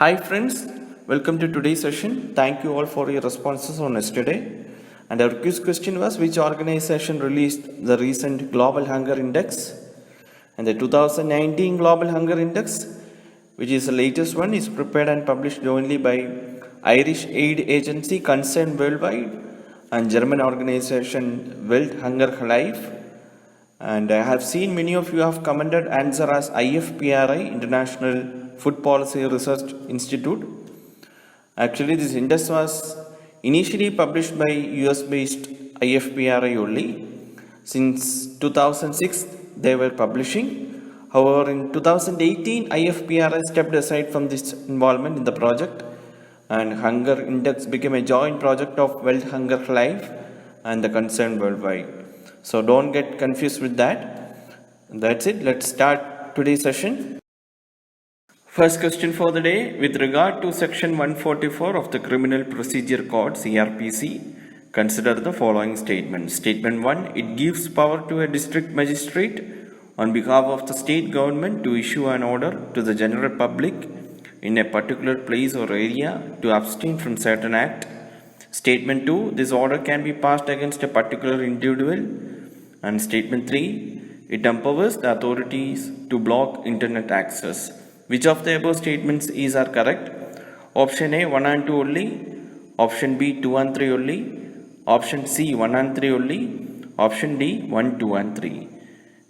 Hi friends, welcome to today's session. Thank you all for your responses on yesterday. And our quiz question was, which organization released the recent Global Hunger Index? And the 2019 Global Hunger Index, which is the latest one, is prepared and published jointly by Irish Aid Agency Concerned Worldwide and German organization Welthungerhilfe. And I have seen many of you have commented answer as IFPRI, International Food Policy Research Institute. Actually, this index was initially published by US-based IFPRI only. Since 2006, they were publishing. However, in 2018, IFPRI stepped aside from this involvement in the project, and Hunger Index became a joint project of Welthungerhilfe and the Concerned Worldwide. So don't get confused with that. That's it. Let's start today's session. First question for the day. With regard to section 144 of the Criminal Procedure Code CrPC, consider the following statements. Statement 1. It gives power to a district magistrate on behalf of the state government to issue an order to the general public in a particular place or area to abstain from certain act. Statement 2. This order can be passed against a particular individual. And statement 3. It empowers the authorities to block internet access. Which of the above statements are correct? Option A 1 and 2 only. Option B 2 and 3 only. Option C 1 and 3 only. Option D 1, 2 and 3.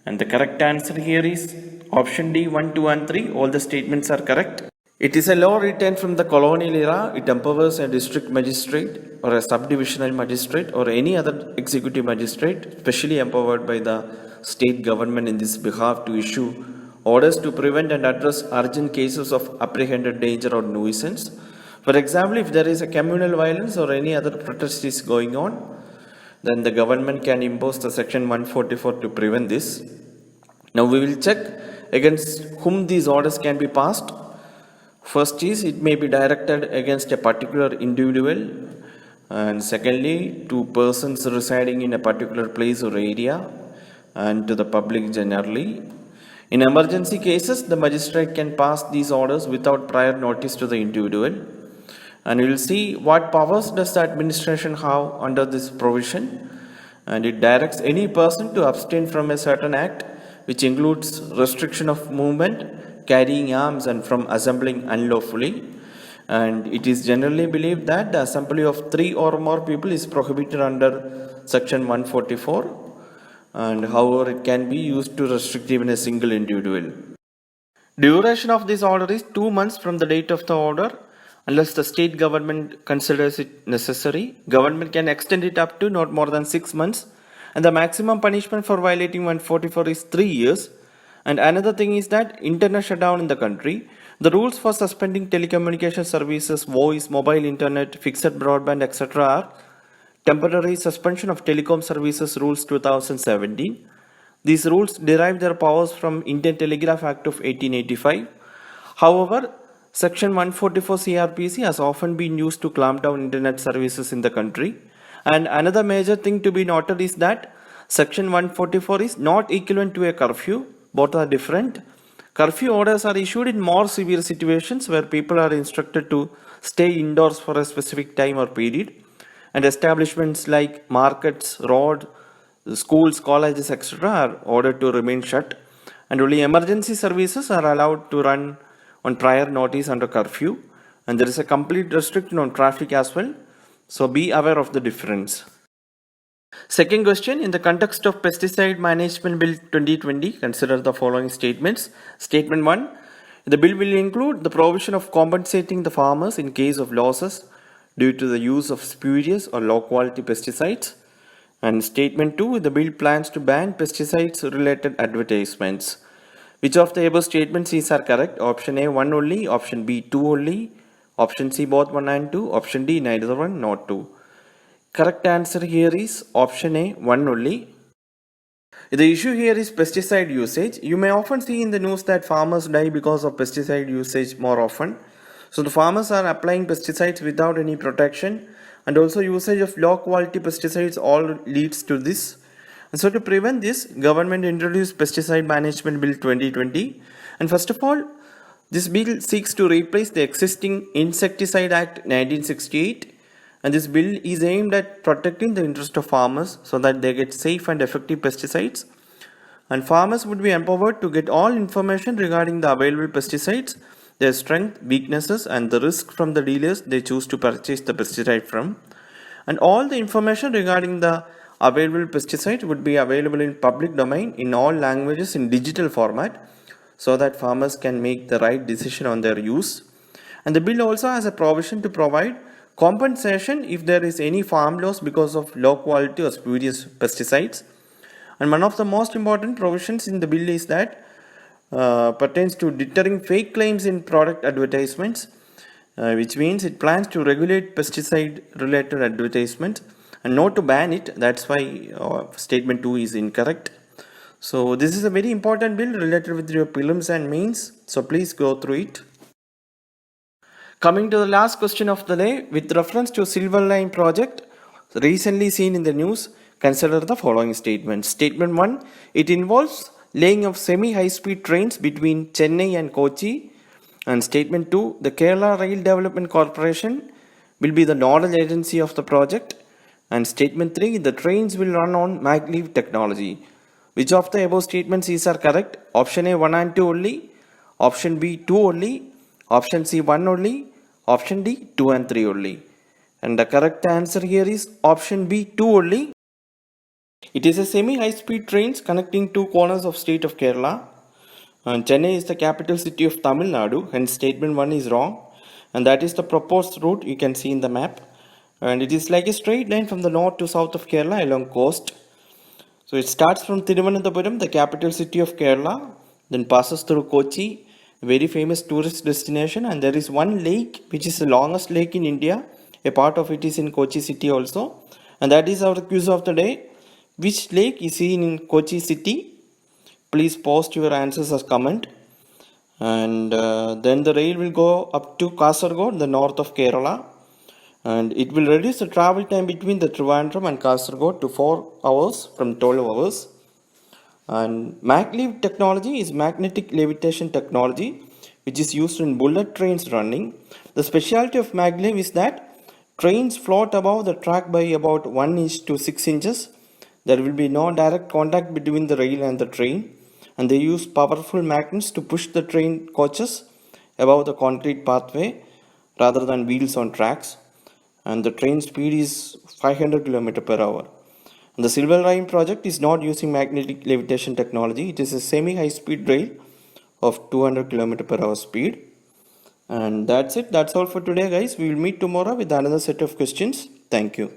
And the correct answer here is option D 1, 2 and 3. All the statements are correct. It is a law written from the colonial era. It empowers a district magistrate or a sub-divisional magistrate or any other executive magistrate, especially empowered by the state government in this behalf, to issue orders to prevent and address urgent cases of apprehended danger or nuisance. For example, if there is a communal violence or any other protest is going on, then the government can impose the section 144 to prevent this. Now we will check against whom these orders can be passed. First is, it may be directed against a particular individual, and secondly, to persons residing in a particular place or area, and to the public generally. In emergency cases, the magistrate can pass these orders without prior notice to the individual. And we will see what powers does the administration have under this provision. And it directs any person to abstain from a certain act, which includes restriction of movement, carrying arms, and from assembling unlawfully. And it is generally believed that the assembly of 3 or more people is prohibited under section 144. And however, it can be used to restrict even a single individual. Duration of this order is 2 months from the date of the order, unless the state government considers it necessary. Government can extend it up to not more than 6 months, and the maximum punishment for violating 144 is 3 years. And another thing is that internet shutdown in the country, the rules for suspending telecommunication services, voice, mobile internet, fixed broadband, etc. are Temporary Suspension of Telecom Services Rules 2017. These rules derive their powers from Indian Telegraph Act of 1885. However, Section 144 CrPC has often been used to clamp down internet services in the country. And another major thing to be noted is that Section 144 is not equivalent to a curfew. Both are different. Curfew orders are issued in more severe situations where people are instructed to stay indoors for a specific time or period. And establishments like markets, roads, schools, colleges, etc. are ordered to remain shut. And only emergency services are allowed to run on prior notice under curfew. And there is a complete restriction on traffic as well. So be aware of the difference. Second question, in the context of Pesticide Management Bill 2020, consider the following statements. Statement 1, the bill will include the provision of compensating the farmers in case of losses due to the use of spurious or low quality pesticides. And statement 2, the bill plans to ban pesticides related advertisements. Which of the above statements are correct? Option A 1 only, option B 2 only, option C both 1 and 2, option D neither 1 nor 2. Correct answer here is option A 1 only. The issue here is pesticide usage. You may often see in the news that farmers die because of pesticide usage more often. So the farmers are applying pesticides without any protection, and also usage of low quality pesticides all leads to this. And so to prevent this, government introduced Pesticide Management Bill 2020. And first of all, This bill seeks to replace the existing Insecticide Act 1968, and this bill is aimed at protecting the interest of farmers so that they get safe and effective pesticides, and farmers would be empowered to get all information regarding the available pesticides, their strength, weaknesses, and the risk from the dealers they choose to purchase the pesticide from. And all the information regarding the available pesticide would be available in public domain in all languages in digital format, so that farmers can make the right decision on their use. And the bill also has a provision to provide compensation if there is any farm loss because of low quality or spurious pesticides. And one of the most important provisions in the bill is that pertains to deterring fake claims in product advertisements, which means it plans to regulate pesticide related advertisements and not to ban it. That's why statement 2 is incorrect. So this is a very important bill related with your prelims and mains, so please go through it. Coming to the last question of the day, with reference to Silver Line project recently seen in the news, consider the following statements. Statement 1, it involves laying of semi-high-speed trains between Chennai and Kochi. And statement 2, the Kerala Rail Development Corporation will be the nodal agency of the project. And statement 3, the trains will run on Maglev Technology. Which of the above statements are correct? Option A 1 and 2 only, option B 2 only, option C 1 only, option D 2 and 3 only. And the correct answer here is option B 2 only. It is a semi-high-speed trains connecting two corners of state of Kerala. And Chennai is the capital city of Tamil Nadu, hence statement 1 is wrong. And that is the proposed route you can see in the map. And it is like a straight line from the north to south of Kerala along coast. So it starts from Thiruvananthapuram, the capital city of Kerala, then passes through Kochi, a very famous tourist destination, and there is one lake which is the longest lake in India. A part of it is in Kochi city also. And that is our quiz of the day. Which lake is seen in Kochi city? Please post your answers as comment. And then the rail will go up to Kasaragod, the north of Kerala. And it will reduce the travel time between the Trivandrum and Kasaragod to 4 hours from 12 hours. And Maglev technology is magnetic levitation technology, which is used in bullet trains running. The specialty of Maglev is that trains float above the track by about 1 inch to 6 inches. There will be no direct contact between the rail and the train, and they use powerful magnets to push the train coaches above the concrete pathway rather than wheels on tracks. And the train speed is 500 km per hour. And the Silver Line project is not using magnetic levitation technology. It is a semi-high-speed rail of 200 km per hour speed. And that's it. That's all for today, guys. We will meet tomorrow with another set of questions. Thank you.